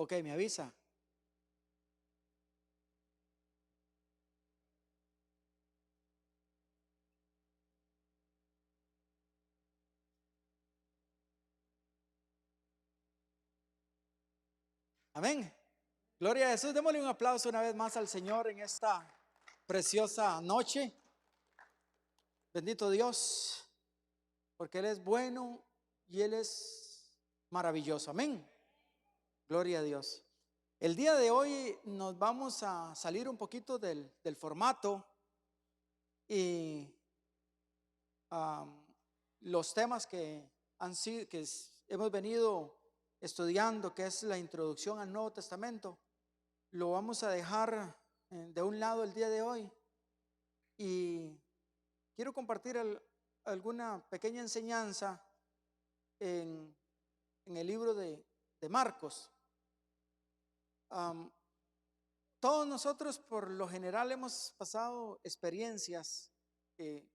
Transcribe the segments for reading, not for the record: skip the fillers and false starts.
Ok, me avisa. Amén. Gloria a Jesús. Démosle un aplauso una vez más al Señor en esta preciosa noche. Bendito Dios, porque Él es bueno y Él es maravilloso. Amén. Gloria a Dios. El día de hoy nos vamos a salir un poquito del formato y los temas que han sido, hemos venido estudiando, que es la introducción al Nuevo Testamento, lo vamos a dejar de un lado el día de hoy y quiero compartir alguna pequeña enseñanza en el libro de Marcos. Todos nosotros por lo general hemos pasado experiencias en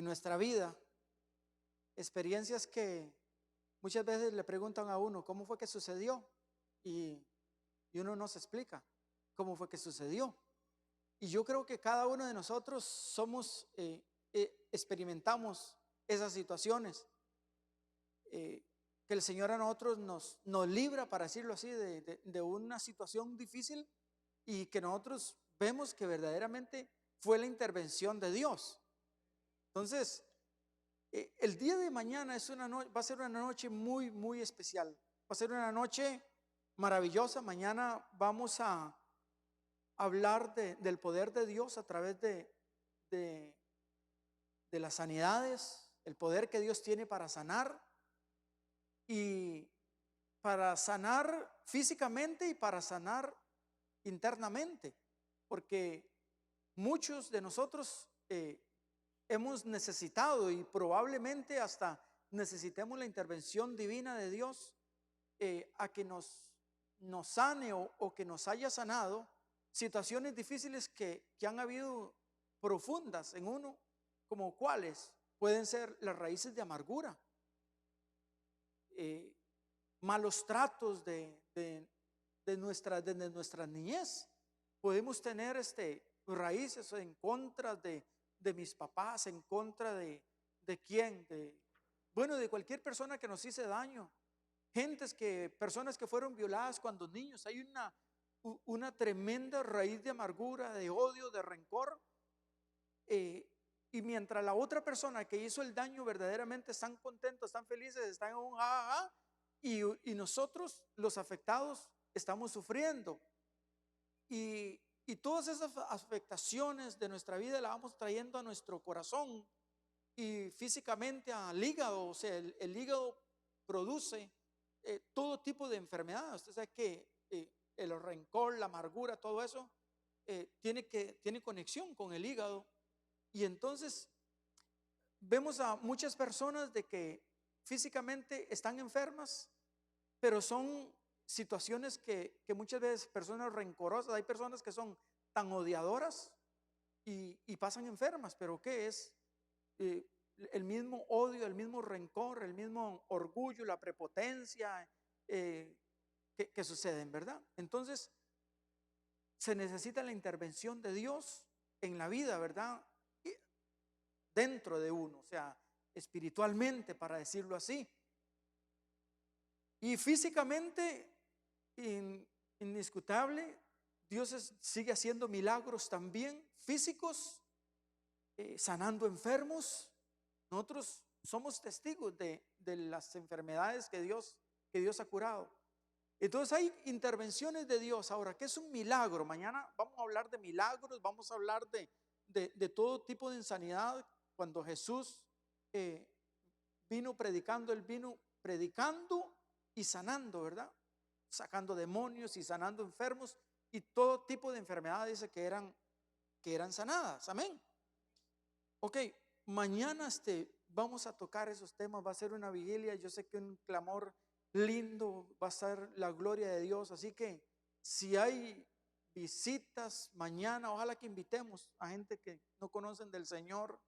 nuestra vida, experiencias que muchas veces le preguntan a uno, ¿cómo fue que sucedió? Y uno no se explica cómo fue que sucedió. Y yo creo que cada uno de nosotros experimentamos esas situaciones, que el Señor a nosotros nos libra, para decirlo así, de una situación difícil, y que nosotros vemos que verdaderamente fue la intervención de Dios. Entonces, el día de mañana va a ser una noche muy, muy especial. Va a ser una noche maravillosa. Mañana vamos a hablar del poder de Dios a través de las sanidades, el poder que Dios tiene para sanar, y para sanar físicamente y para sanar internamente, porque muchos de nosotros hemos necesitado y probablemente hasta necesitemos la intervención divina de Dios a que nos sane o que nos haya sanado situaciones difíciles que han habido profundas en uno, como cuáles pueden ser las raíces de amargura, malos tratos desde nuestra niñez. Podemos tener raíces en contra de mis papás, en contra de quién, de cualquier persona que nos hizo daño. Personas que fueron violadas cuando niños. Hay una tremenda raíz de amargura, de odio, de rencor. Y mientras la otra persona que hizo el daño verdaderamente están contentos, están felices, están en un jajaja, y nosotros, los afectados, estamos sufriendo. Y todas esas afectaciones de nuestra vida las vamos trayendo a nuestro corazón y físicamente al hígado. O sea, el hígado produce todo tipo de enfermedades. Usted sabe que el rencor, la amargura, todo eso tiene conexión con el hígado. Y entonces vemos a muchas personas de que físicamente están enfermas, pero son situaciones que muchas veces, personas rencorosas, hay personas que son tan odiadoras y pasan enfermas. Pero ¿qué es? El mismo odio, el mismo rencor, el mismo orgullo, la prepotencia que suceden, ¿verdad? Entonces se necesita la intervención de Dios en la vida, ¿verdad? Dentro de uno, o sea, espiritualmente, para decirlo así. Y físicamente, indiscutable, Dios sigue haciendo milagros también físicos, sanando enfermos. Nosotros somos testigos de las enfermedades que Dios ha curado. Entonces hay intervenciones de Dios. Ahora, ¿qué es un milagro? Mañana vamos a hablar de milagros, vamos a hablar de todo tipo de insanidad. Cuando Jesús vino predicando, Él vino predicando y sanando, ¿verdad? Sacando demonios y sanando enfermos, y todo tipo de enfermedades dice que eran sanadas. Amén. Ok, mañana vamos a tocar esos temas. Va a ser una vigilia. Yo sé que un clamor lindo, va a ser la gloria de Dios. Así que si hay visitas mañana, ojalá que invitemos a gente que no conocen del Señor,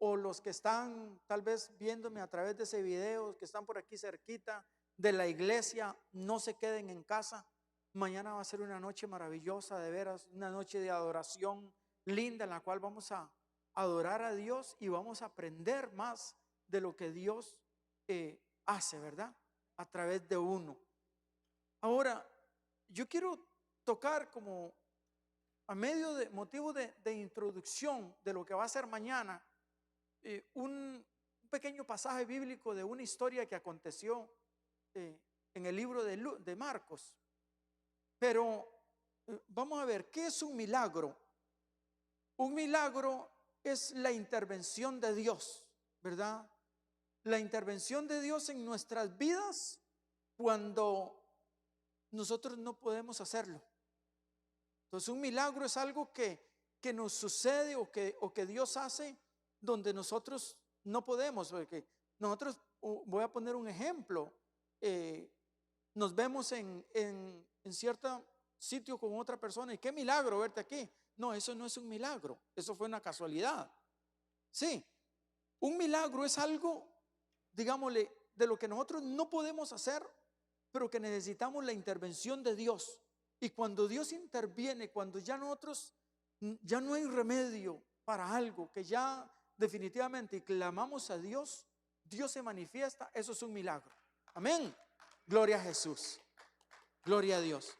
o los que están tal vez viéndome a través de ese video, que están por aquí cerquita, de la iglesia, no se queden en casa. Mañana va a ser una noche maravillosa, de veras, una noche de adoración linda en la cual vamos a adorar a Dios y vamos a aprender más de lo que Dios hace, ¿verdad? A través de uno. Ahora, yo quiero tocar como a medio de motivo de introducción de lo que va a ser mañana, un pequeño pasaje bíblico de una historia que aconteció en el libro de Marcos. Pero vamos a ver, ¿qué es un milagro? Un milagro es la intervención de Dios, ¿verdad? La intervención de Dios en nuestras vidas cuando nosotros no podemos hacerlo. Entonces un milagro es algo que nos sucede o que Dios hace donde nosotros no podemos. Porque nosotros, voy a poner un ejemplo, nos vemos en cierto sitio con otra persona y qué milagro verte aquí. No, eso no es un milagro, eso fue una casualidad. Sí, un milagro es algo, digámosle, de lo que nosotros no podemos hacer, pero que necesitamos la intervención de Dios. Y cuando Dios interviene, cuando ya nosotros, ya no hay remedio para algo, que ya definitivamente clamamos a Dios, Dios se manifiesta, eso es un milagro. Amén. Gloria a Jesús. Gloria a Dios.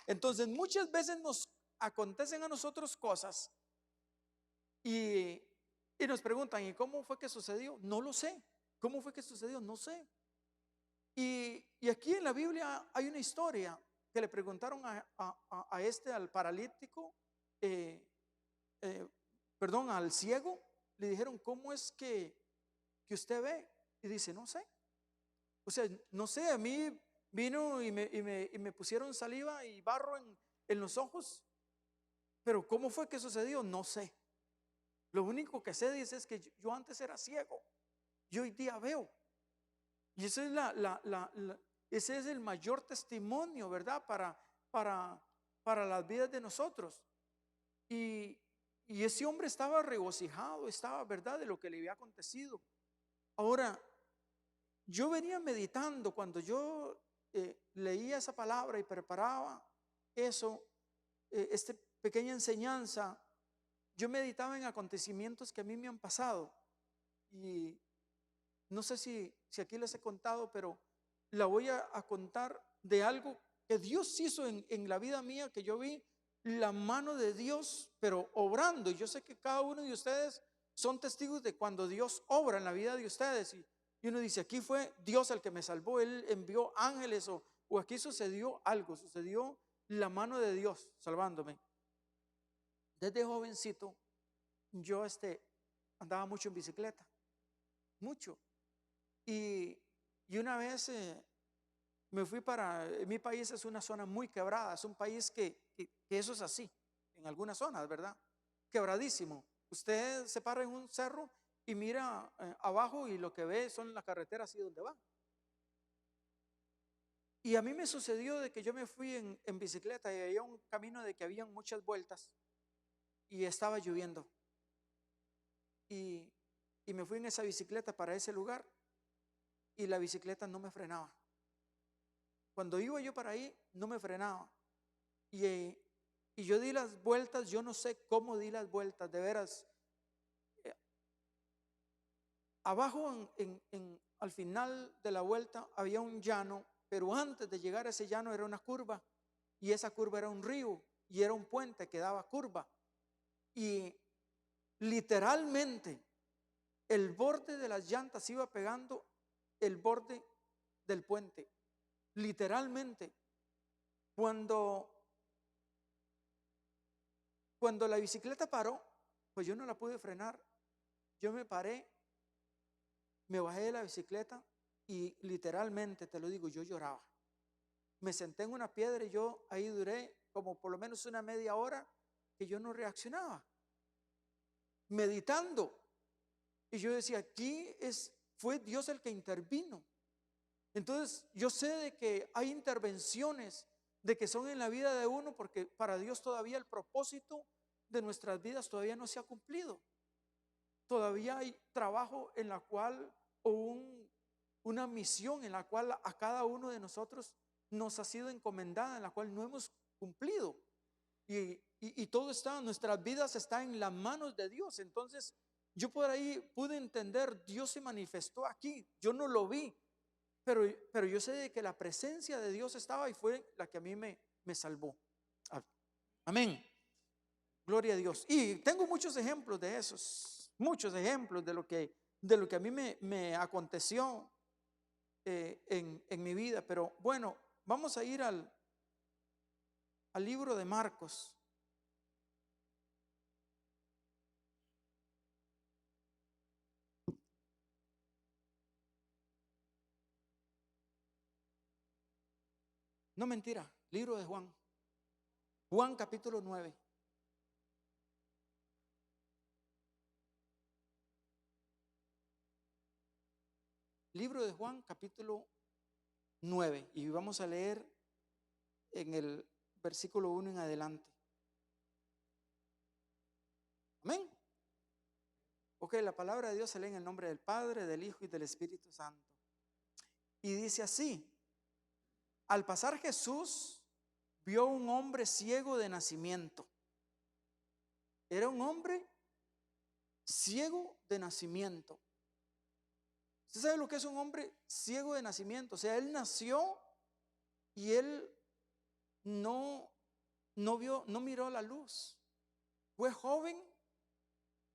Entonces muchas veces nos acontecen a nosotros cosas y nos preguntan, ¿y cómo fue que sucedió? No lo sé. ¿Cómo fue que sucedió? No sé. Y aquí en la Biblia hay una historia que le preguntaron al paralítico, al ciego, le dijeron, ¿cómo es que usted ve? Y dice, no sé. O sea, no sé, a mí vino y me pusieron saliva y barro en los ojos, pero ¿cómo fue que sucedió? No sé. Lo único que sé, dice, es que yo antes era ciego y hoy día veo. Y ese es el mayor testimonio, ¿verdad? Para las vidas de nosotros. Y ese hombre estaba regocijado, estaba, ¿verdad?, de lo que le había acontecido. Ahora, yo venía meditando cuando yo leía esa palabra y preparaba eso, esta pequeña enseñanza. Yo meditaba en acontecimientos que a mí me han pasado. Y no sé si aquí les he contado, pero la voy a contar de algo que Dios hizo en la vida mía, que yo vi la mano de Dios, pero obrando. Y yo sé que cada uno de ustedes son testigos de cuando Dios obra en la vida de ustedes. Y uno dice, aquí fue Dios el que me salvó, Él envió ángeles o aquí sucedió algo, sucedió la mano de Dios salvándome. Desde jovencito yo andaba mucho en bicicleta, mucho. Y una vez me fui mi país es una zona muy quebrada, es un país que eso es así, en algunas zonas, ¿verdad? Quebradísimo. Usted se para en un cerro y mira abajo y lo que ve son las carreteras así donde va. Y a mí me sucedió de que yo me fui en bicicleta y había un camino de que habían muchas vueltas y estaba lloviendo. Y me fui en esa bicicleta para ese lugar y la bicicleta no me frenaba. Cuando iba yo para ahí, no me frenaba. Y yo di las vueltas, yo no sé cómo di las vueltas, de veras. Abajo, al final de la vuelta, había un llano, pero antes de llegar a ese llano era una curva, y esa curva era un río, y era un puente que daba curva. Y literalmente, el borde de las llantas iba pegando el borde del puente. Literalmente. Cuando la bicicleta paró, pues yo no la pude frenar. Yo me paré, me bajé de la bicicleta y literalmente, te lo digo, yo lloraba. Me senté en una piedra y yo ahí duré como por lo menos una media hora que yo no reaccionaba, meditando. Y yo decía, fue Dios el que intervino. Entonces yo sé de que hay intervenciones de que son en la vida de uno, porque para Dios todavía el propósito de nuestras vidas todavía no se ha cumplido. Todavía hay trabajo en la cual, una misión en la cual a cada uno de nosotros nos ha sido encomendada, en la cual no hemos cumplido. Y todo está, nuestras vidas están en las manos de Dios. Entonces, yo por ahí pude entender, Dios se manifestó aquí, yo no lo vi, pero yo sé de que la presencia de Dios estaba y fue la que a mí me salvó. Amén. Gloria a Dios. Y tengo muchos ejemplos de esos, muchos ejemplos de lo que a mí me aconteció en mi vida. Pero bueno, vamos a ir al libro de Marcos. No, mentira, libro de Juan. Juan capítulo 9. Libro de Juan capítulo 9. Y vamos a leer en el versículo 1 en adelante. Amén. Ok, la palabra de Dios se lee en el nombre del Padre, del Hijo y del Espíritu Santo. Y dice así: al pasar Jesús vio un hombre ciego de nacimiento. Era un hombre ciego de nacimiento. ¿Usted sabe lo que es un hombre ciego de nacimiento? O sea, él nació y él no vio, no miró la luz. Fue joven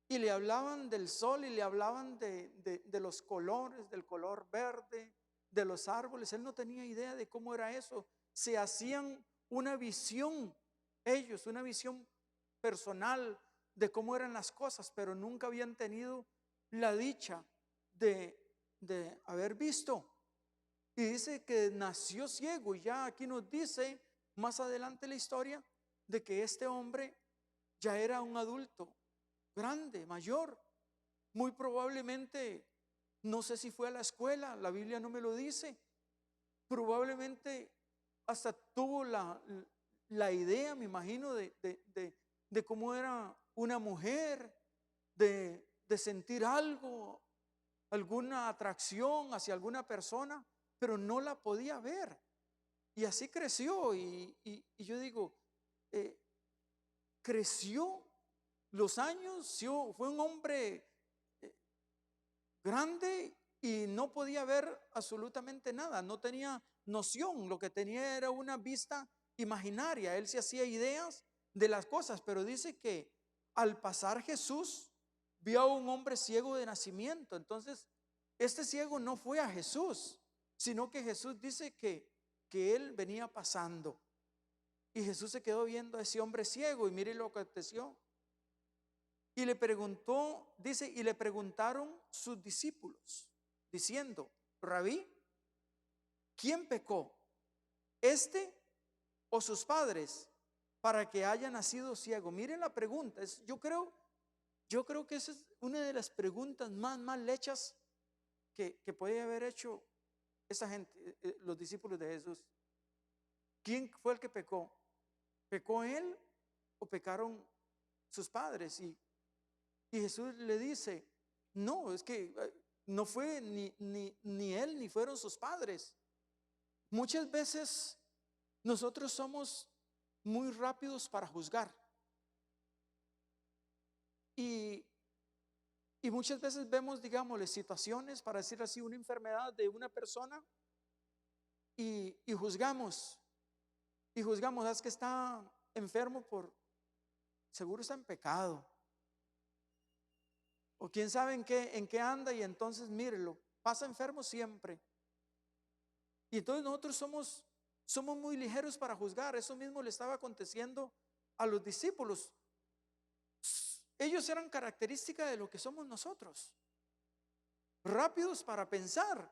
y le hablaban del sol y le hablaban de los colores, del color verde, de los árboles. Él no tenía idea de cómo era eso. Se hacían una visión ellos, una visión personal de cómo eran las cosas, pero nunca habían tenido la dicha de haber visto. Y dice que nació ciego, y ya aquí nos dice más adelante la historia de que este hombre ya era un adulto grande, mayor. Muy probablemente, no sé si fue a la escuela, la Biblia no me lo dice. Probablemente hasta tuvo la idea, me imagino, de cómo era una mujer, de sentir algo, alguna atracción hacia alguna persona, pero no la podía ver. Y así creció. Y yo digo, creció los años, fue un hombre grande y no podía ver absolutamente nada, no tenía noción, lo que tenía era una vista imaginaria. Él se hacía ideas de las cosas, pero dice que al pasar Jesús vio a un hombre ciego de nacimiento. Entonces, este ciego no fue a Jesús, sino que Jesús dice que él venía pasando. Y Jesús se quedó viendo a ese hombre ciego y mire lo que aconteció. Y le preguntó, dice, y le preguntaron sus discípulos, diciendo: Rabí, ¿quién pecó, este o sus padres, para que haya nacido ciego? Miren la pregunta. Yo creo que esa es una de las preguntas más mal hechas que puede haber hecho esa gente, los discípulos de Jesús. ¿Quién fue el que pecó? ¿Pecó él o pecaron sus padres? Y Jesús le dice: no, es que no fue ni él ni fueron sus padres. Muchas veces nosotros somos muy rápidos para juzgar. Y muchas veces vemos, digámosle, situaciones, para decir así, una enfermedad de una persona y juzgamos. Y juzgamos, es que está enfermo seguro está en pecado. O quién sabe en qué anda, y entonces mírelo, pasa enfermo siempre. Y entonces nosotros somos muy ligeros para juzgar. Eso mismo le estaba aconteciendo a los discípulos. Ellos eran característica de lo que somos nosotros. Rápidos para pensar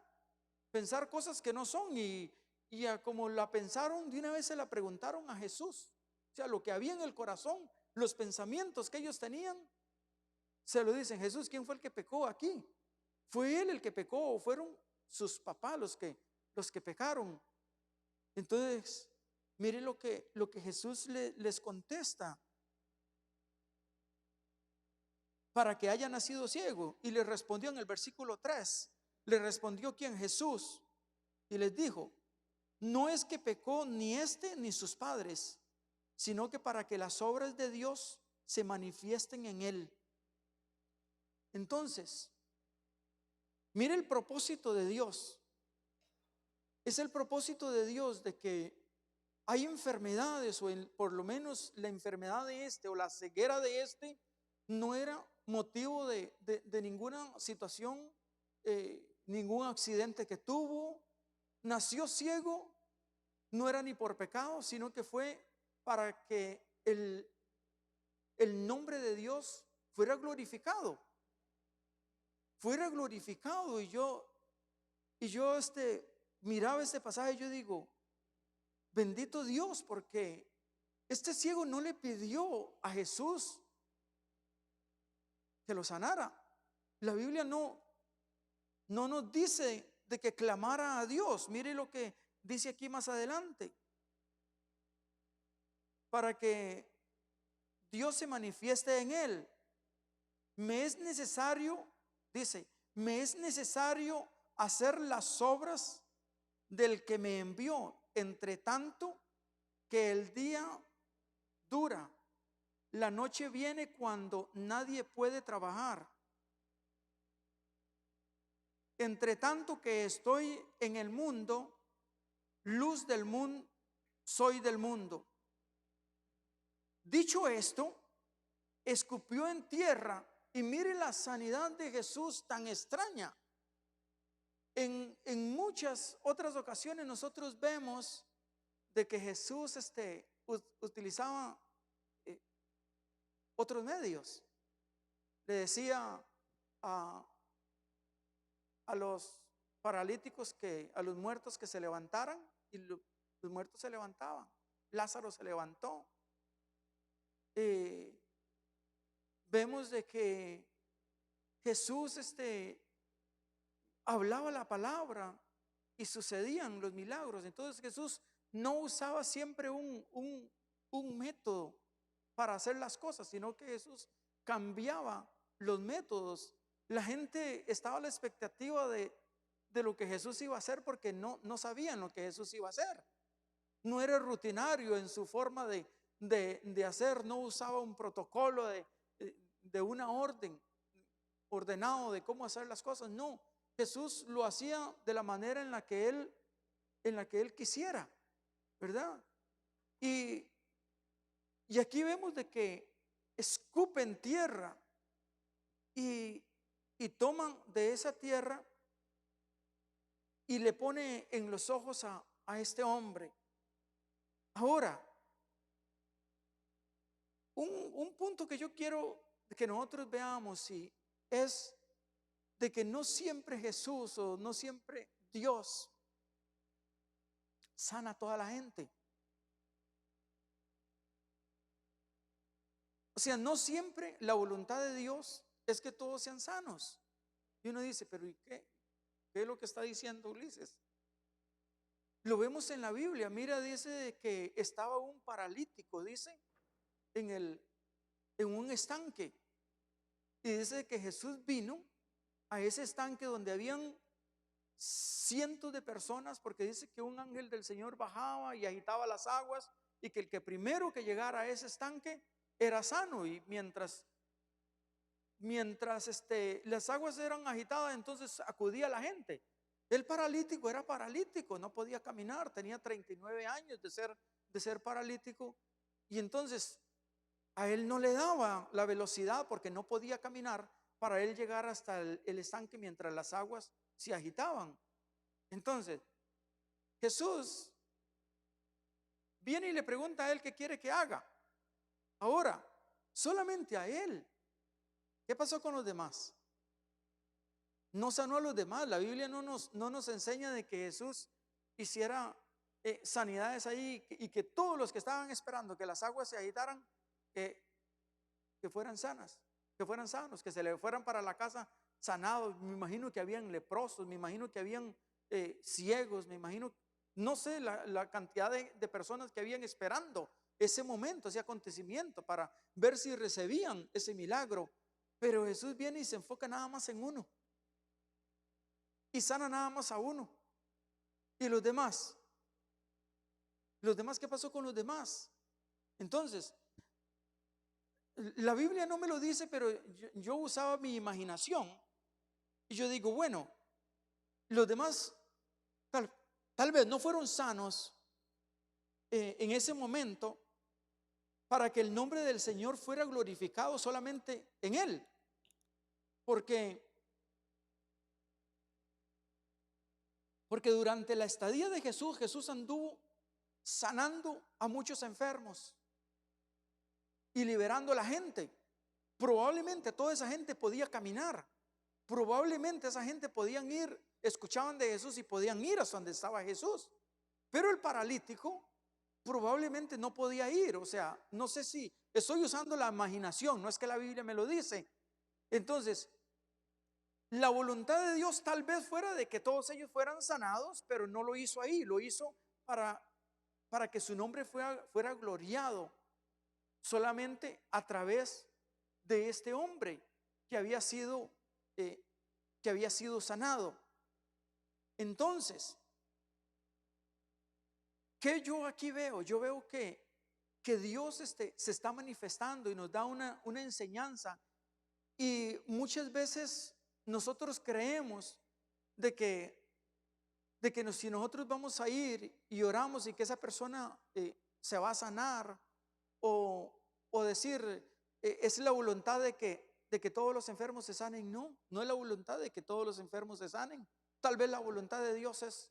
cosas que no son, y como la pensaron, de una vez se la preguntaron a Jesús. O sea, lo que había en el corazón, los pensamientos que ellos tenían, se lo dicen: Jesús, ¿quién fue el que pecó aquí? ¿Fue él el que pecó o fueron sus papás los que pecaron? Entonces, mire lo que Jesús les contesta: para que haya nacido ciego. Y le respondió en el versículo 3, le respondió ¿quién? Jesús, y les dijo: no es que pecó ni este ni sus padres, sino que para que las obras de Dios se manifiesten en él. Entonces, mire el propósito de Dios. Es el propósito de Dios de que hay enfermedades, o por lo menos la enfermedad de este o la ceguera de este no era motivo de ninguna situación, ningún accidente que tuvo. Nació ciego, no era ni por pecado, sino que fue para que el nombre de Dios fuera glorificado. Fuera glorificado. Y yo miraba este pasaje y yo digo: bendito Dios, porque este ciego no le pidió a Jesús que lo sanara. La Biblia no nos dice de que clamara a Dios. Mire lo que dice aquí más adelante: para que Dios se manifieste en él, me es necesario, dice, me es necesario hacer las obras del que me envió, entre tanto que el día dura, la noche viene cuando nadie puede trabajar. Entre tanto que estoy en el mundo, luz del mundo, soy del mundo. Dicho esto, escupió en tierra, y mire la sanidad de Jesús tan extraña. En muchas otras ocasiones nosotros vemos de que Jesús utilizaba otros medios. Le decía a los paralíticos, a los muertos, que se levantaran, y los muertos se levantaban. Lázaro se levantó. Vemos de que Jesús hablaba la palabra y sucedían los milagros. Entonces Jesús no usaba siempre un método para hacer las cosas, sino que Jesús cambiaba los métodos. La gente estaba a la expectativa de lo que Jesús iba a hacer, porque no sabían lo que Jesús iba a hacer. No era rutinario en su forma de hacer, no usaba un protocolo de una orden ordenado de cómo hacer las cosas. No, Jesús lo hacía de la manera en la que él quisiera, ¿verdad? Y aquí vemos de que escupen tierra y toman de esa tierra y le pone en los ojos a este hombre. Ahora, un punto que yo quiero que nosotros veamos, y es de que no siempre Jesús, o no siempre Dios, sana a toda la gente. O sea, no siempre la voluntad de Dios es que todos sean sanos. Y uno dice: pero ¿y qué? ¿Qué es lo que está diciendo Ulises? Lo vemos en la Biblia. Mira, dice que estaba un paralítico, dice, en un estanque. Y dice que Jesús vino a ese estanque donde habían cientos de personas, porque dice que un ángel del Señor bajaba y agitaba las aguas, y que el que primero que llegara a ese estanque era sano. Y mientras las aguas eran agitadas, entonces acudía la gente. El paralítico era paralítico, no podía caminar, tenía 39 años de ser paralítico, y entonces a él no le daba la velocidad, porque no podía caminar, para él llegar hasta el estanque mientras las aguas se agitaban. Entonces Jesús viene y le pregunta a él qué quiere que haga. Ahora, solamente a él. ¿Qué pasó con los demás? No sanó a los demás. La Biblia no nos enseña de que Jesús hiciera sanidades ahí, y que todos los que estaban esperando que las aguas se agitaran, que fueran sanas, que fueran sanos, que se le fueran para la casa sanados. Me imagino que habían leprosos, me imagino que habían ciegos, me imagino, no sé la cantidad de personas que habían esperando ese momento, ese acontecimiento, para ver si recibían ese milagro. Pero Jesús viene y se enfoca nada más en uno. y sana nada más a uno. ¿Y los demás? ¿Los demás qué pasó con los demás? Entonces, la Biblia no me lo dice, pero yo usaba mi imaginación y yo digo, bueno, los demás tal vez no fueron sanos en ese momento para que el nombre del Señor fuera glorificado solamente en Él. Porque durante la estadía de Jesús, Jesús anduvo sanando a muchos enfermos y liberando a la gente. Probablemente toda esa gente podía caminar. Probablemente esa gente podían ir, escuchaban de Jesús y podían ir hasta donde estaba Jesús. Pero el paralítico probablemente no podía ir. O sea, no sé si estoy usando la imaginación, no es que la Biblia me lo dice. Entonces, la voluntad de Dios tal vez fuera de que todos ellos fueran sanados, pero no lo hizo ahí, lo hizo para que su nombre fuera gloriado solamente a través de este hombre que había sido sanado. Entonces, ¿qué yo aquí veo? Yo veo que Dios se está manifestando y nos da una enseñanza, y muchas veces nosotros creemos de que si nosotros vamos a ir y oramos y que esa persona se va a sanar, o decir es la voluntad de que todos los enfermos se sanen. No es la voluntad de que todos los enfermos se sanen. Tal vez la voluntad de Dios es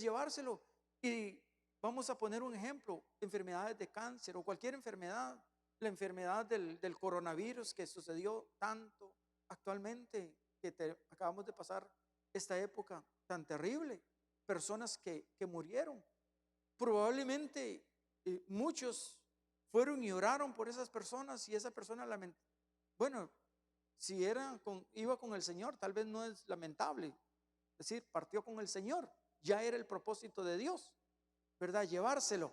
llevárselo. Y vamos a poner un ejemplo: enfermedades de cáncer o cualquier enfermedad, la enfermedad del coronavirus que sucedió tanto actualmente, que acabamos de pasar esta época tan terrible, personas que murieron. Probablemente muchos fueron y oraron por esas personas, y esa persona bueno, si iba con el Señor, tal vez no es lamentable, es decir, partió con el Señor, ya era el propósito de Dios, ¿verdad? Llevárselo.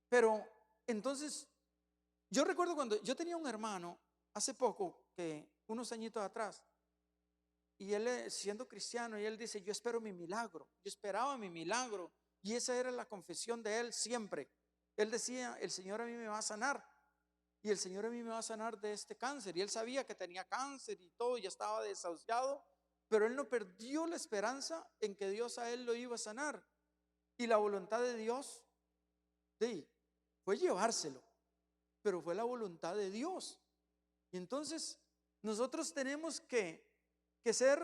Pero entonces, yo recuerdo cuando yo tenía un hermano hace poco, que unos añitos atrás, y él siendo cristiano, y él dice: yo espero mi milagro, yo esperaba mi milagro, y esa era la confesión de él siempre. Él decía: el Señor a mí me va a sanar, y el Señor a mí me va a sanar de este cáncer. Y él sabía que tenía cáncer y todo, ya estaba desahuciado, pero él no perdió la esperanza en que Dios a él lo iba a sanar. Y la voluntad de Dios fue llevárselo, pero fue la voluntad de Dios. Y entonces nosotros tenemos que ser,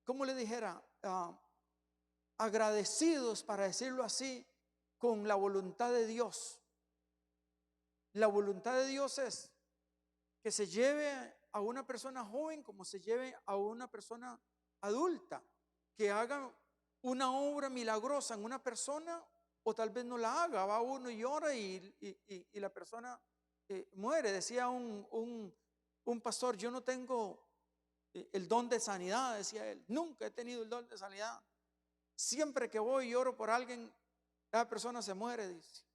como le dijera, agradecidos, para decirlo así, con la voluntad de Dios. La voluntad de Dios es que se lleve a una persona joven como se lleve a una persona adulta, que haga una obra milagrosa en una persona, o tal vez no la haga, va uno y ora y la persona muere. Decía un pastor: yo no tengo el don de sanidad, decía él, nunca he tenido el don de sanidad. Siempre que voy y oro por alguien, cada persona se muere, dice.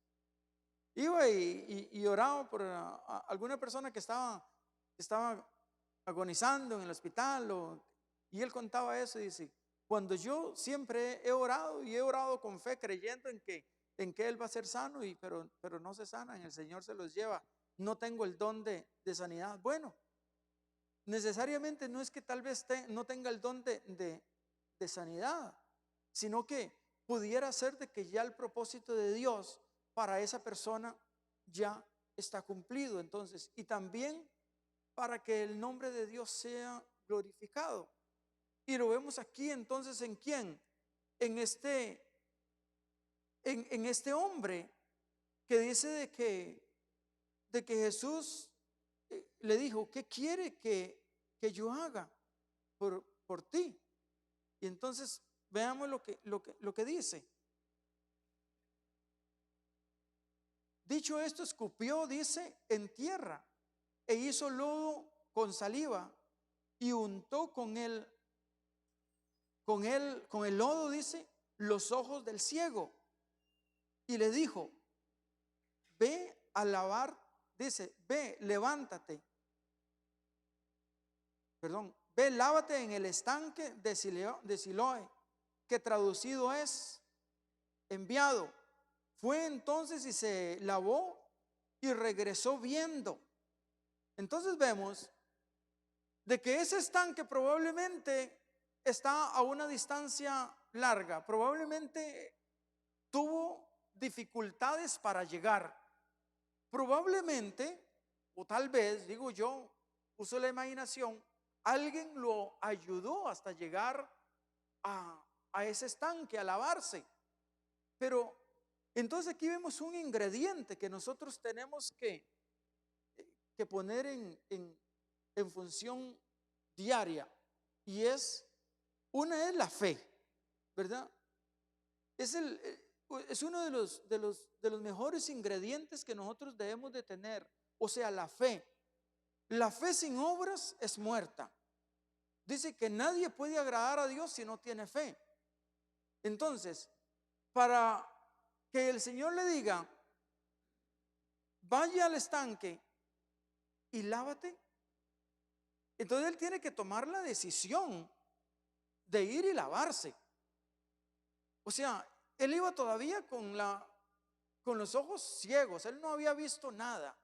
Iba y oraba por alguna persona que estaba agonizando en el hospital, y él contaba eso y dice: cuando yo siempre he orado, y he orado con fe, creyendo en que él va a ser sano, pero no se sanan, el Señor se los lleva. No tengo el don de sanidad. Bueno, necesariamente no es que tal vez no tenga el don de sanidad, sino que pudiera ser de que ya el propósito de Dios para esa persona ya está cumplido. Entonces, y también para que el nombre de Dios sea glorificado. Y lo vemos aquí entonces en quién, en este hombre que dice de que Jesús le dijo: ¿qué quiere que yo haga por ti? Y entonces veamos lo que dice. Dicho esto, escupió, dice, en tierra, e hizo lodo con saliva, y untó con el lodo, dice, los ojos del ciego, y le dijo: ve a lavar, dice, ve, levántate, ve, lávate en el estanque de Siloé, que traducido es enviado. Fue entonces y se lavó y regresó viendo. Entonces vemos de que ese estanque probablemente está a una distancia larga, probablemente tuvo dificultades para llegar, probablemente, o tal vez, digo yo, uso la imaginación, alguien lo ayudó hasta llegar a ese estanque, a lavarse. Pero entonces aquí vemos un ingrediente que nosotros tenemos que poner en función diaria, y una es la fe, ¿verdad? Es uno de los mejores ingredientes que nosotros debemos de tener, o sea, la fe. La fe sin obras es muerta. Dice que nadie puede agradar a Dios si no tiene fe. Entonces, para que el Señor le diga, vaya al estanque y lávate, entonces él tiene que tomar la decisión de ir y lavarse. O sea, él iba todavía con los ojos ciegos, él no había visto nada,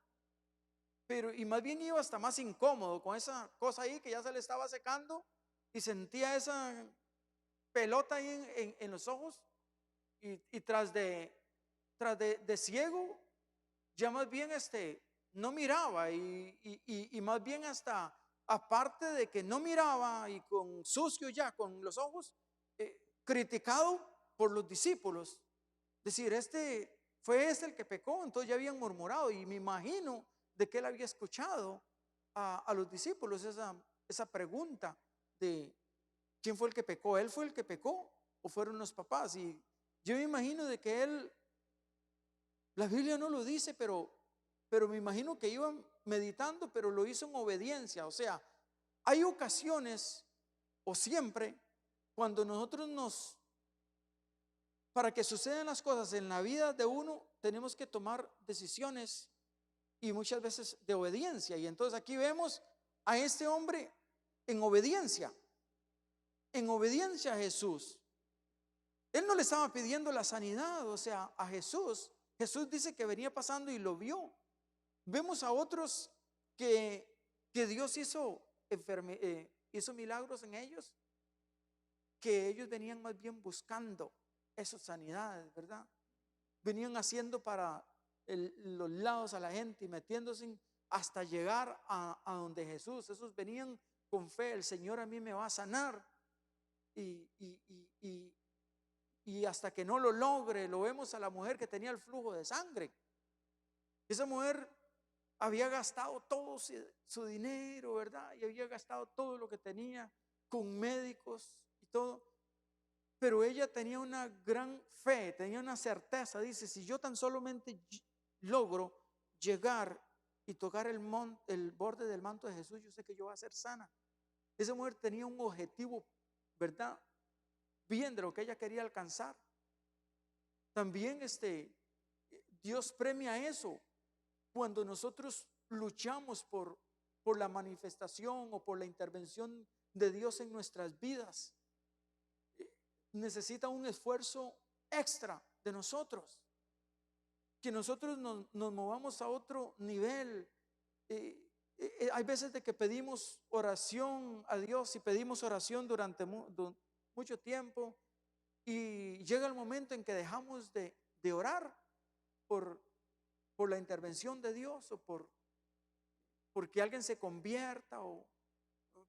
pero y más bien iba hasta más incómodo con esa cosa ahí que ya se le estaba secando y sentía esa pelota ahí en los ojos, y tras de ciego, ya más bien no miraba, y más bien hasta aparte de que no miraba y con sucio ya con los ojos, criticado por los discípulos, decir, fue el que pecó. Entonces ya habían murmurado, y me imagino de que él había escuchado a los discípulos esa pregunta de quién fue el que pecó. ¿Él fue el que pecó o fueron los papás? Y yo me imagino de que él, la Biblia no lo dice, pero me imagino que iba meditando, pero lo hizo en obediencia. O sea, hay ocasiones, o siempre, cuando nosotros para que sucedan las cosas en la vida de uno, tenemos que tomar decisiones, y muchas veces de obediencia. Y entonces aquí vemos a este hombre en obediencia a Jesús. Él no le estaba pidiendo la sanidad, o sea, a Jesús. Jesús dice que venía pasando y lo vio. Vemos a otros que Dios hizo milagros en ellos, que ellos venían más bien buscando esas sanidades, ¿verdad? Venían haciendo para los lados a la gente y metiéndose hasta llegar a donde Jesús. Esos venían con fe, el Señor a mí me va a sanar, y hasta que no lo logre. Lo vemos a la mujer que tenía el flujo de sangre. Esa mujer había gastado todo su dinero, ¿verdad? Y había gastado todo lo que tenía con médicos y todo. Pero ella tenía una gran fe, tenía una certeza. Dice, si yo tan solamente logro llegar y tocar el borde del manto de Jesús, yo sé que yo voy a ser sana. Esa mujer tenía un objetivo, ¿verdad? Bien de lo que ella quería alcanzar. También Dios premia eso cuando nosotros luchamos por la manifestación o por la intervención de Dios en nuestras vidas. Necesita un esfuerzo extra de nosotros, que nosotros nos movamos a otro nivel. Hay veces de que pedimos oración a Dios, y pedimos oración durante mucho tiempo, y llega el momento en que dejamos de orar por la intervención de Dios, o porque alguien se convierta, o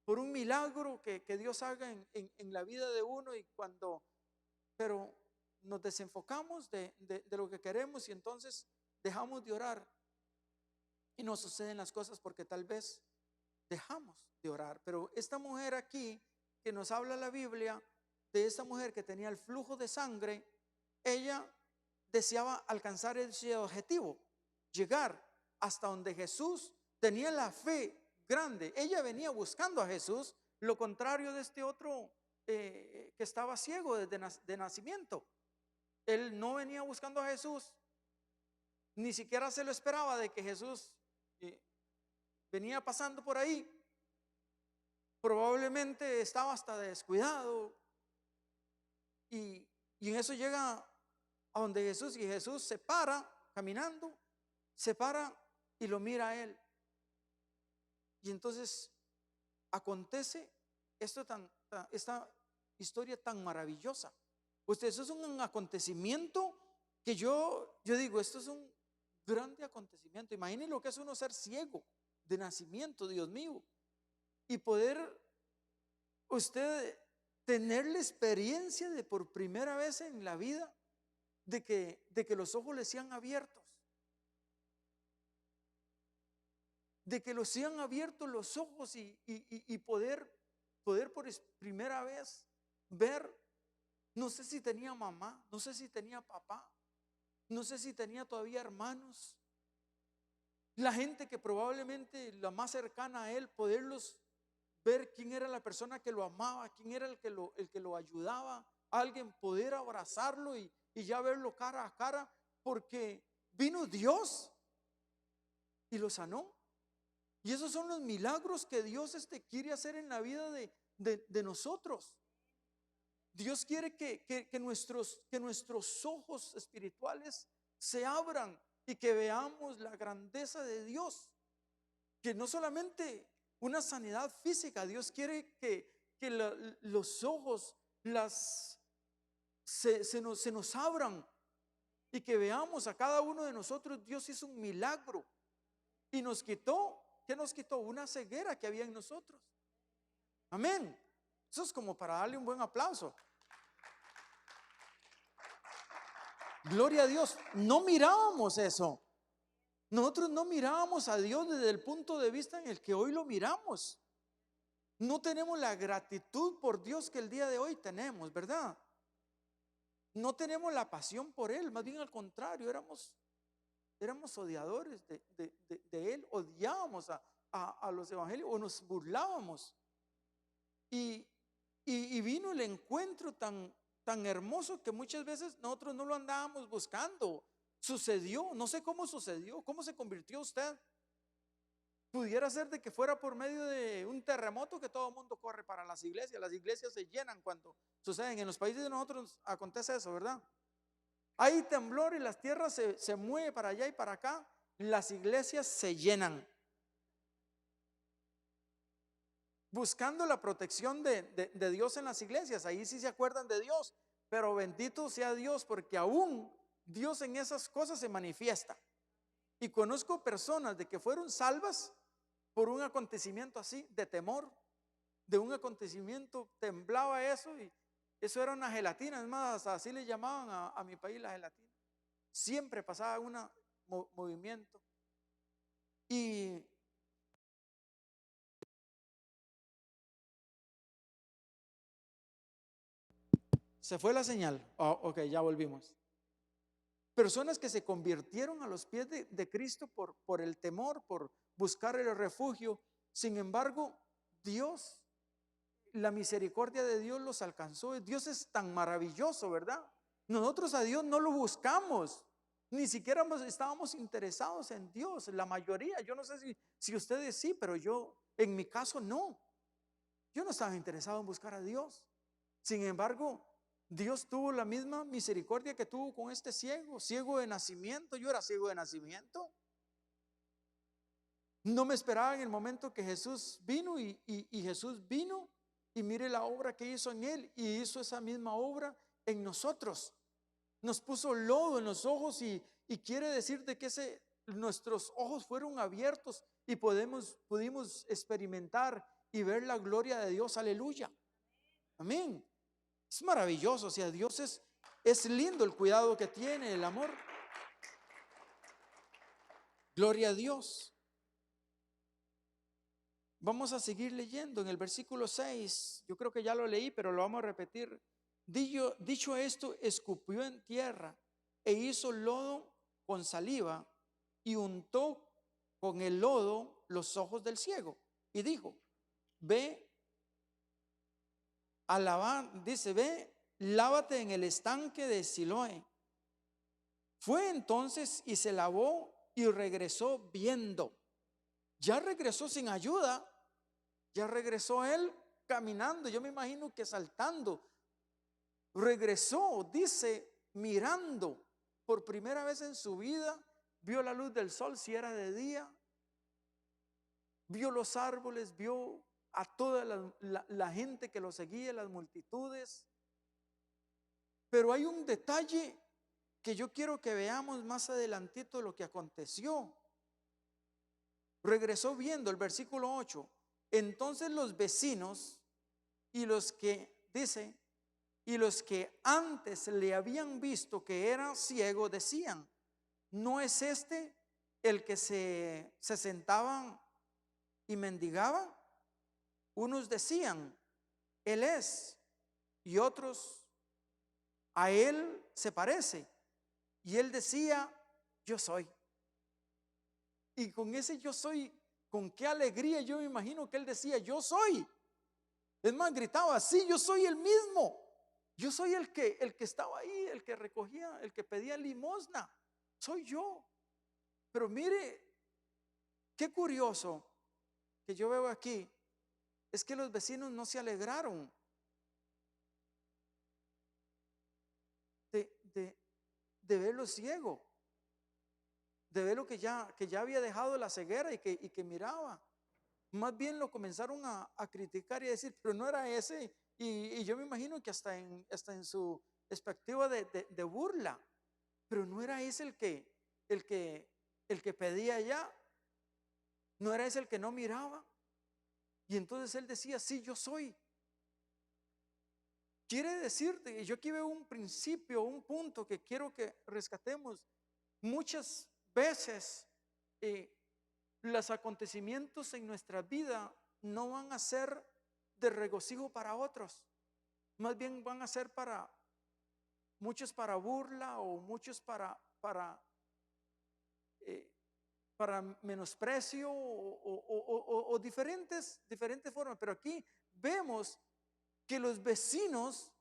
por un milagro que Dios haga en la vida de uno, pero nos desenfocamos de lo que queremos, y entonces dejamos de orar, y no suceden las cosas porque tal vez dejamos de orar. Pero esta mujer aquí que nos habla la Biblia, de esta mujer que tenía el flujo de sangre, ella deseaba alcanzar ese objetivo, llegar hasta donde Jesús. Tenía la fe grande. Ella venía buscando a Jesús, lo contrario de este otro que estaba ciego de nacimiento. Él no venía buscando a Jesús, ni siquiera se lo esperaba de que Jesús venía pasando por ahí. probablemente estaba hasta descuidado y en eso llega a donde Jesús, y Jesús se para caminando, se para y lo mira a él. Y entonces acontece esta historia tan maravillosa. Pues eso es un acontecimiento que yo digo, esto es un grande acontecimiento. Imaginen lo que es uno ser ciego de nacimiento, Dios mío, y poder usted tener la experiencia de por primera vez en la vida de que los ojos le sean abiertos, de que los sean abiertos los ojos y poder por primera vez ver. No sé si tenía mamá, no sé si tenía papá, no sé si tenía todavía hermanos, la gente que probablemente la más cercana a él, poderlos ver quién era la persona que lo amaba, quién era el que lo ayudaba, alguien poder abrazarlo y ya verlo cara a cara, porque vino Dios y lo sanó. Y esos son los milagros que Dios quiere hacer en la vida de nosotros. Dios quiere que nuestros ojos espirituales se abran y que veamos la grandeza de Dios. Que no solamente una sanidad física, Dios quiere que los ojos se nos abran y que veamos a cada uno de nosotros. Dios hizo un milagro y nos quitó, ¿qué nos quitó? Una ceguera que había en nosotros. Amén. Eso es como para darle un buen aplauso. Gloria a Dios. No mirábamos eso. Nosotros no mirábamos a Dios desde el punto de vista en el que hoy lo miramos. No tenemos la gratitud por Dios que el día de hoy tenemos, ¿verdad? No tenemos la pasión por Él, más bien al contrario, éramos odiadores de Él, odiábamos a los evangelios o nos burlábamos. Y vino el encuentro tan hermoso que muchas veces nosotros no lo andábamos buscando. Sucedió, no sé cómo sucedió, cómo se convirtió usted. Pudiera ser de que fuera por medio de un terremoto que todo el mundo corre para las iglesias. Las iglesias se llenan cuando suceden. En los países de nosotros acontece eso, ¿verdad? Hay temblor y las tierras se mueven para allá y para acá. Las iglesias se llenan, buscando la protección de Dios en las iglesias. Ahí sí se acuerdan de Dios, pero bendito sea Dios, porque aún Dios en esas cosas se manifiesta. Y conozco personas de que fueron salvas por un acontecimiento así, de temor, de un acontecimiento, temblaba eso y eso era una gelatina. Es más, así le llamaban a mi país la gelatina. Siempre pasaba un movimiento. Y se fue la señal. Oh, ok, ya volvimos. Personas que se convirtieron a los pies de Cristo por el temor, por buscar el refugio. Sin embargo, Dios, la misericordia de Dios los alcanzó. Dios es tan maravilloso, ¿verdad? Nosotros a Dios no lo buscamos, ni siquiera estábamos interesados en Dios. La mayoría, yo no sé si ustedes sí, pero yo, en mi caso, no. Yo no estaba interesado en buscar a Dios. Sin embargo, Dios tuvo la misma misericordia que tuvo con este ciego de nacimiento. Yo era ciego de nacimiento. No me esperaba en el momento que Jesús vino y Jesús vino y mire la obra que hizo en él y hizo esa misma obra en nosotros. Nos puso lodo en los ojos y quiere decir de que nuestros ojos fueron abiertos y pudimos experimentar y ver la gloria de Dios. Aleluya. Amén. Es maravilloso. O sea, Dios es lindo el cuidado que tiene, el amor. Gloria a Dios. Vamos a seguir leyendo en el versículo 6. Yo creo que ya lo leí, pero lo vamos a repetir. Dicho esto, escupió en tierra e hizo lodo con saliva y untó con el lodo los ojos del ciego y dijo: ve, lávate en el estanque de Siloé. Fue entonces y se lavó y regresó viendo. Ya regresó sin ayuda, Ya regresó él caminando, yo me imagino que saltando. Regresó, dice, mirando por primera vez en su vida, vio la luz del sol si era de día, vio los árboles, vio a toda la gente que lo seguía, las multitudes. Pero hay un detalle que yo quiero que veamos más adelantito de lo que aconteció. Regresó viendo el versículo 8. Entonces los vecinos y los que, dice, y los que antes le habían visto que era ciego decían, ¿no es este el que se sentaban y mendigaban? Unos decían, él es, y otros, a él se parece. Y él decía, yo soy. Y con ese yo soy, con qué alegría yo me imagino que él decía, yo soy. Es más, gritaba, sí, yo soy el mismo. Yo soy el que estaba ahí, el que recogía, el que pedía limosna. Soy yo. Pero mire, qué curioso que yo veo aquí, es que los vecinos no se alegraron de verlo ciego, de verlo que ya había dejado la ceguera y que miraba. Más bien lo comenzaron a criticar y a decir, pero no era ese. Y yo me imagino que hasta en su expectativa de burla, pero no era ese el que pedía ya, no era ese el que no miraba. Y entonces él decía, sí, yo soy. Quiere decirte, y yo aquí veo un principio, un punto que quiero que rescatemos. Muchas veces los acontecimientos en nuestra vida no van a ser de regocijo para otros, más bien van a ser para muchos para burla o muchos para menosprecio o diferentes formas. Pero aquí vemos que los vecinos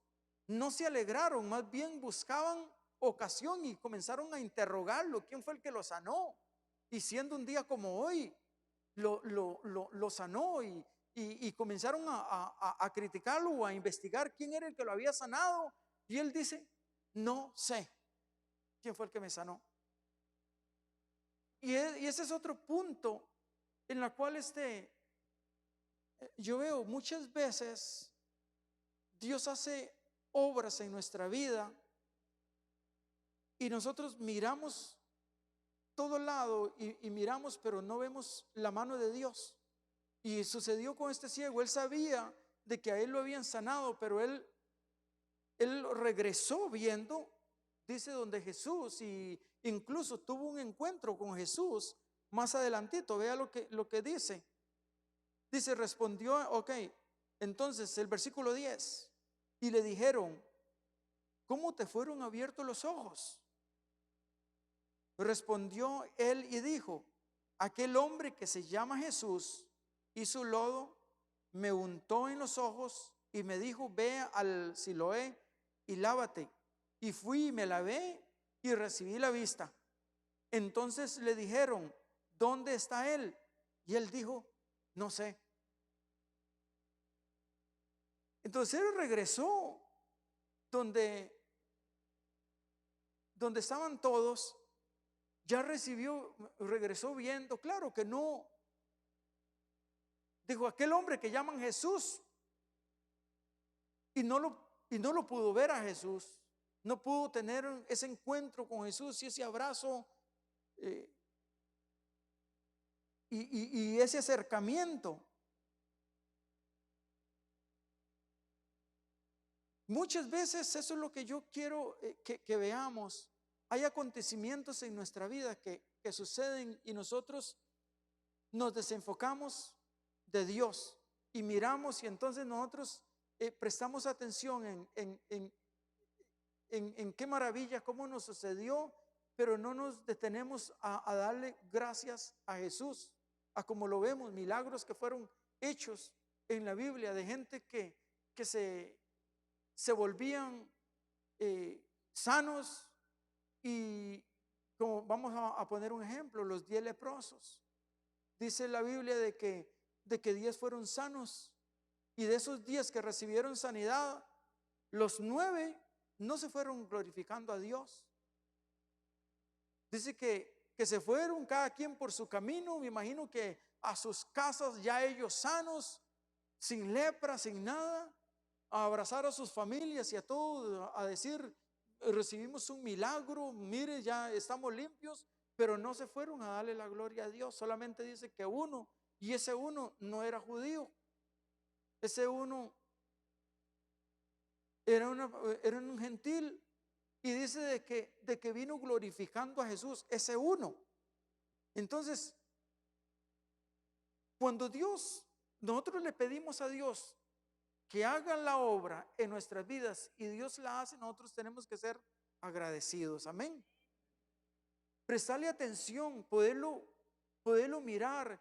no se alegraron, más bien buscaban ocasión y comenzaron a interrogarlo. ¿Quién fue el que lo sanó? Y siendo un día como hoy, lo sanó y comenzaron a criticarlo o a investigar quién era el que lo había sanado. Y él dice, no sé quién fue el que me sanó. Y ese es otro punto en la cual yo veo muchas veces Dios hace obras en nuestra vida y nosotros miramos todo lado y miramos, pero no vemos la mano de Dios. Y sucedió con este ciego. Él sabía de que a él lo habían sanado, pero él regresó viendo, dice, donde Jesús, y incluso tuvo un encuentro con Jesús más adelantito. Vea lo que dice. Dice, respondió, ok, entonces el versículo 10, y le dijeron, ¿cómo te fueron abiertos los ojos? Respondió él y dijo, aquel hombre que se llama Jesús hizo lodo, me untó en los ojos y me dijo, ve al Siloé y lávate. Y fui y me lavé y recibí la vista. Entonces le dijeron, ¿dónde está él? Y él dijo, no sé. Entonces él regresó donde estaban todos. Ya regresó viendo, claro que no. Dijo, aquel hombre que llaman Jesús, y no lo pudo ver a Jesús, no pudo tener ese encuentro con Jesús y ese abrazo y ese acercamiento. Muchas veces eso es lo que yo quiero que veamos. Hay acontecimientos en nuestra vida que suceden y nosotros nos desenfocamos de Dios y miramos, y entonces nosotros prestamos atención en qué maravilla, cómo nos sucedió, pero no nos detenemos a darle gracias a Jesús, a como lo vemos, milagros que fueron hechos en la Biblia de gente que se volvían sanos. Y como vamos a poner un ejemplo, los 10 leprosos. Dice la Biblia de de que 10 fueron sanos. Y de esos 10 que recibieron sanidad, los 9 no se fueron glorificando a Dios. Dice que se fueron cada quien por su camino, me imagino que a sus casas ya ellos sanos, sin lepra, sin nada, a abrazar a sus familias y a todos, a decir, recibimos un milagro, mire, ya estamos limpios, pero no se fueron a darle la gloria a Dios. Solamente dice que uno, y ese uno no era judío, ese uno era un gentil, y dice de que vino glorificando a Jesús, ese uno. Entonces, cuando nosotros le pedimos a Dios que haga la obra en nuestras vidas y Dios la hace, nosotros tenemos que ser agradecidos. Amén. Prestarle atención, poderlo mirar.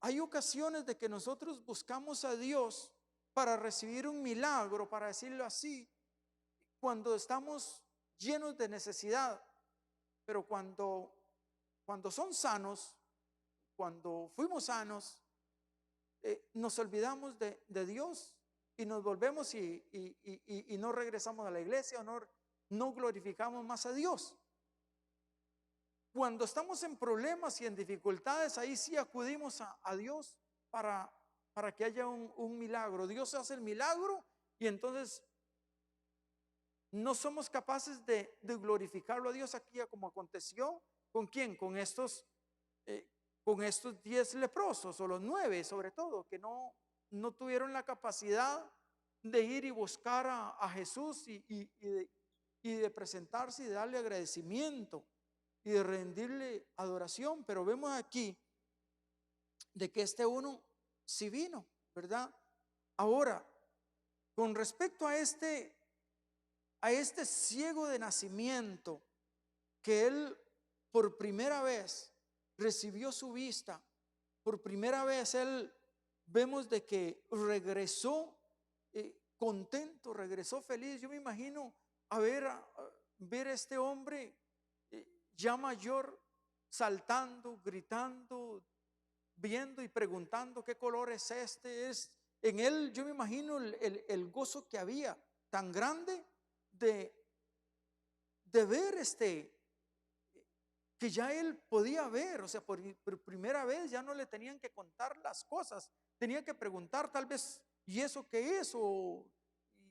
Hay ocasiones de que nosotros buscamos a Dios para recibir un milagro, para decirlo así, cuando estamos llenos de necesidad, pero cuando son sanos, cuando fuimos sanos, nos olvidamos de Dios y nos volvemos y no regresamos a la iglesia, o no glorificamos más a Dios. Cuando estamos en problemas y en dificultades, ahí sí acudimos a Dios para que haya un milagro. Dios hace el milagro y entonces no somos capaces de glorificarlo a Dios aquí, como aconteció. ¿Con quién? Con estos 10 leprosos, o los 9 sobre todo, que no tuvieron la capacidad de ir y buscar a Jesús y de presentarse y de darle agradecimiento y de rendirle adoración. Pero vemos aquí de que este uno sí vino, ¿verdad? Ahora, con respecto a este ciego de nacimiento, que él por primera vez recibió su vista, por primera vez él, vemos de que regresó contento, regresó feliz. Yo me imagino ver a este hombre ya mayor, saltando, gritando, viendo y preguntando qué color es este. En él yo me imagino el gozo que había tan grande de ver que ya él podía ver. O sea, por primera vez ya no le tenían que contar las cosas, tenía que preguntar tal vez, ¿y eso qué es?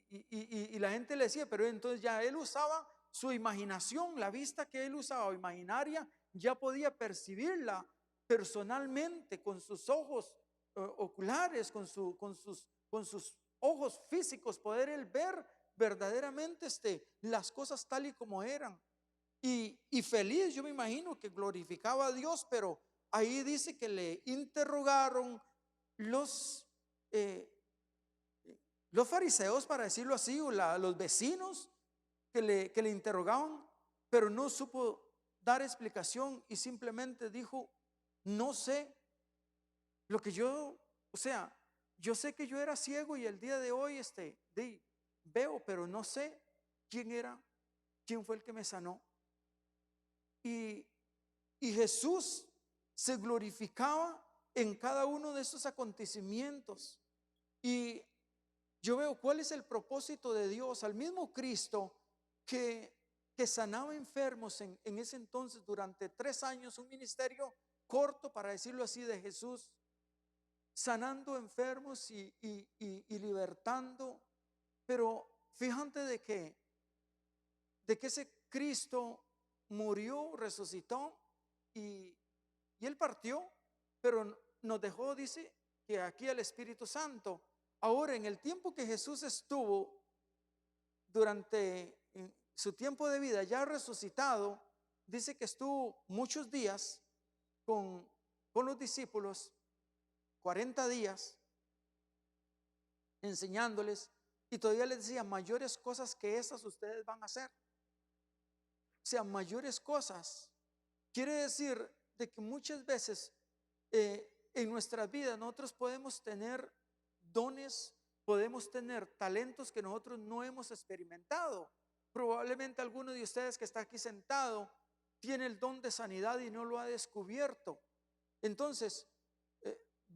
Y la gente le decía, pero entonces ya él usaba su imaginación, la vista que él usaba imaginaria, ya podía percibirla personalmente con sus ojos oculares, con sus ojos físicos, poder él ver verdaderamente las cosas tal y como eran. Y feliz, yo me imagino que glorificaba a Dios. Pero ahí dice que le interrogaron los fariseos, para decirlo así, o los vecinos que le interrogaban, pero no supo dar explicación y simplemente dijo, no sé lo que yo sé que yo era ciego y el día de hoy veo, pero no sé quién fue el que me sanó. Y Jesús se glorificaba en cada uno de esos acontecimientos. Y yo veo cuál es el propósito de Dios. Al mismo Cristo que sanaba enfermos en ese entonces durante 3 años, un ministerio corto, para decirlo así, de Jesús, sanando enfermos y libertando. Pero fíjate de que ese Cristo murió, resucitó y él partió, pero nos dejó, dice, que aquí el Espíritu Santo. Ahora, en el tiempo que Jesús estuvo, durante su tiempo de vida ya resucitado, dice que estuvo muchos días con los discípulos, 40 días, enseñándoles, y todavía les decía, mayores cosas que esas ustedes van a hacer. O sea, mayores cosas. Quiere decir de que muchas veces en nuestras vidas nosotros podemos tener dones, podemos tener talentos que nosotros no hemos experimentado. Probablemente alguno de ustedes que está aquí sentado tiene el don de sanidad y no lo ha descubierto. Entonces,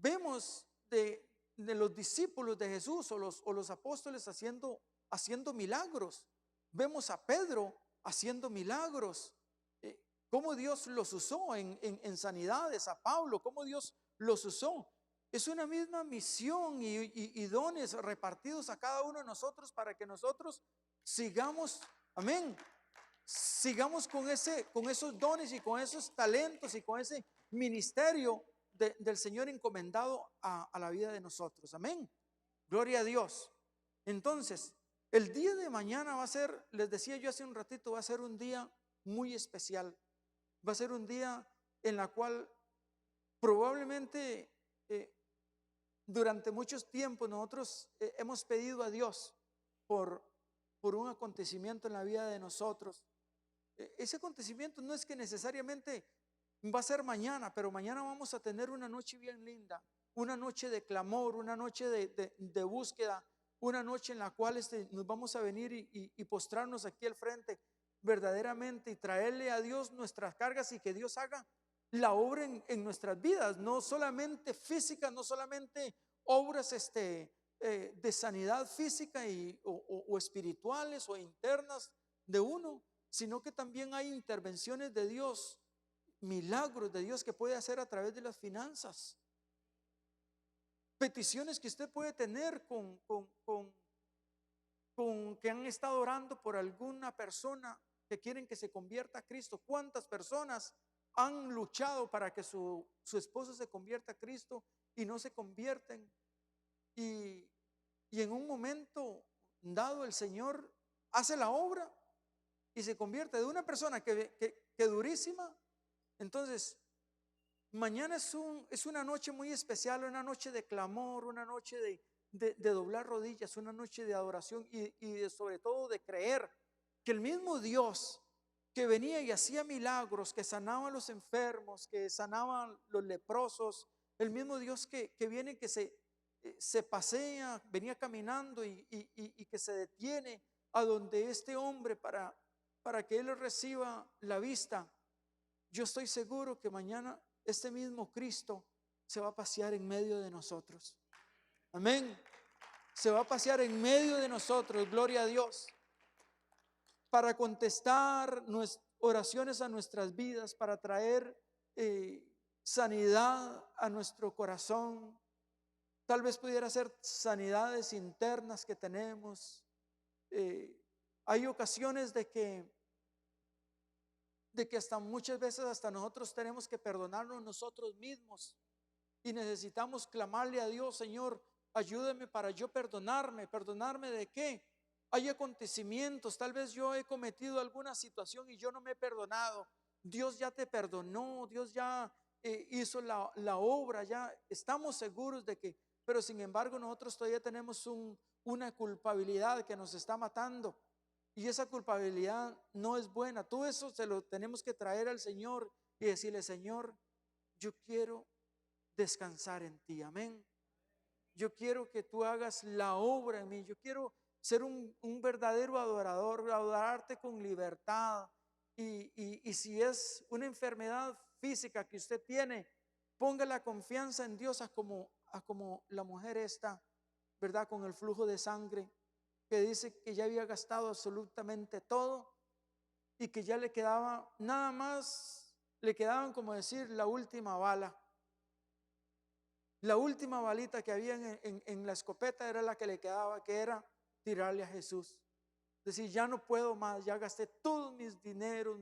vemos de los discípulos de Jesús o los apóstoles haciendo milagros. Vemos a Pedro haciendo milagros. Cómo Dios los usó en sanidades, a Pablo, cómo Dios los usó. Es una misma misión y dones repartidos a cada uno de nosotros para que nosotros sigamos, amén, sigamos con esos dones y con esos talentos y con ese ministerio del Señor encomendado a la vida de nosotros. Amén. Gloria a Dios. Entonces, el día de mañana va a ser, les decía yo hace un ratito, va a ser un día muy especial. Va a ser un día en la cual probablemente durante muchos tiempos nosotros hemos pedido a Dios por un acontecimiento en la vida de nosotros. Ese acontecimiento no es que necesariamente va a ser mañana, pero mañana vamos a tener una noche bien linda, una noche de clamor, una noche de búsqueda, una noche en la cual nos vamos a venir y postrarnos aquí al frente verdaderamente y traerle a Dios nuestras cargas y que Dios haga la obra en nuestras vidas, no solamente física, no solamente obras de sanidad física o espirituales o internas de uno, sino que también hay intervenciones de Dios, milagros de Dios que puede hacer a través de las finanzas. Peticiones que usted puede tener con que han estado orando por alguna persona que quieren que se convierta a Cristo. ¿Cuántas personas han luchado para que su esposo se convierta a Cristo y no se convierten? Y en un momento dado el Señor hace la obra y se convierte de una persona que durísima. Entonces, mañana es una noche muy especial, una noche de clamor, una noche de doblar rodillas, una noche de adoración y sobre todo de creer que el mismo Dios que venía y hacía milagros, que sanaba a los enfermos, que sanaba a los leprosos, el mismo Dios que viene, que se pasea, venía caminando y que se detiene a donde este hombre para que él reciba la vista. Yo estoy seguro que mañana este mismo Cristo se va a pasear en medio de nosotros. Amén. Se va a pasear en medio de nosotros, gloria a Dios, para contestar nuestras oraciones a nuestras vidas, para traer sanidad a nuestro corazón. Tal vez pudiera ser sanidades internas que tenemos. Hay ocasiones de que hasta muchas veces hasta nosotros tenemos que perdonarnos nosotros mismos y necesitamos clamarle a Dios: Señor, ayúdame para yo perdonarme. ¿Perdonarme de qué? Hay acontecimientos, tal vez yo he cometido alguna situación y yo no me he perdonado. Dios ya te perdonó, Dios ya hizo la obra, ya estamos seguros de que, pero sin embargo nosotros todavía tenemos una culpabilidad que nos está matando. Y esa culpabilidad no es buena. Todo eso se lo tenemos que traer al Señor y decirle: Señor, yo quiero descansar en ti. Amén. Yo quiero que tú hagas la obra en mí. Yo quiero ser un verdadero adorador, adorarte con libertad. Y si es una enfermedad física que usted tiene, ponga la confianza en Dios, a como la mujer esta, ¿verdad? Con el flujo de sangre, que dice que ya había gastado absolutamente todo y que ya le quedaba nada más, le quedaban, como decir, la última bala. La última balita que había en la escopeta era la que le quedaba, que era tirarle a Jesús. Decir: ya no puedo más, ya gasté todos mis dineros,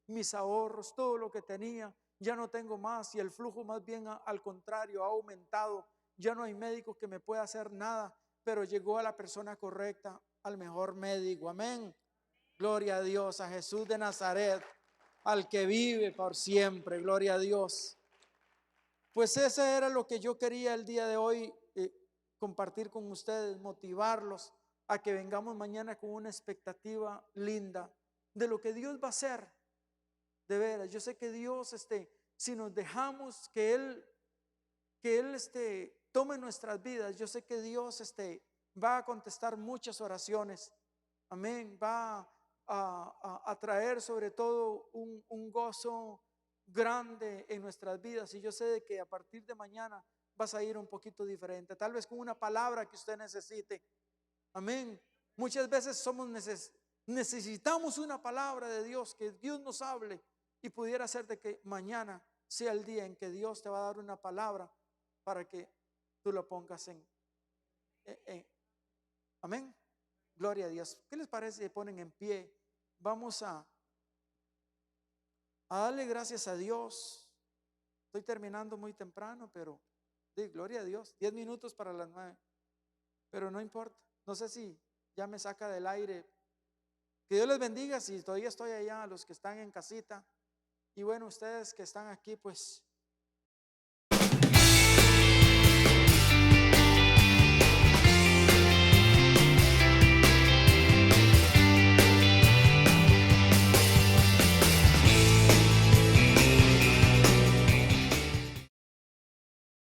mis ahorros, todo lo que tenía, ya no tengo más. Y el flujo más bien al contrario ha aumentado. Ya no hay médico que me pueda hacer nada, pero llegó a la persona correcta, al mejor médico. Amén. Gloria a Dios, a Jesús de Nazaret, al que vive por siempre. Gloria a Dios. Pues eso era lo que yo quería el día de hoy compartir con ustedes, motivarlos a que vengamos mañana con una expectativa linda de lo que Dios va a hacer. De veras, yo sé que Dios, si nos dejamos que Él tome nuestras vidas, yo sé que Dios va a contestar muchas oraciones. Amén. Va a traer sobre todo un gozo grande en nuestras vidas. Y yo sé de que a partir de mañana vas a ir un poquito diferente, tal vez con una palabra que usted necesite. Amén. Muchas veces necesitamos una palabra de Dios, que Dios nos hable, y pudiera ser de que mañana sea el día en que Dios te va a dar una palabra para que tú la pongas amén. Gloria a Dios. ¿Qué les parece si ponen en pie? Vamos a darle gracias a Dios. Estoy terminando muy temprano, pero gloria a Dios. 10 minutos para las 9. Pero no importa. No sé si ya me saca del aire. Que Dios les bendiga. Si todavía estoy allá, a los que están en casita. Y bueno, ustedes que están aquí, pues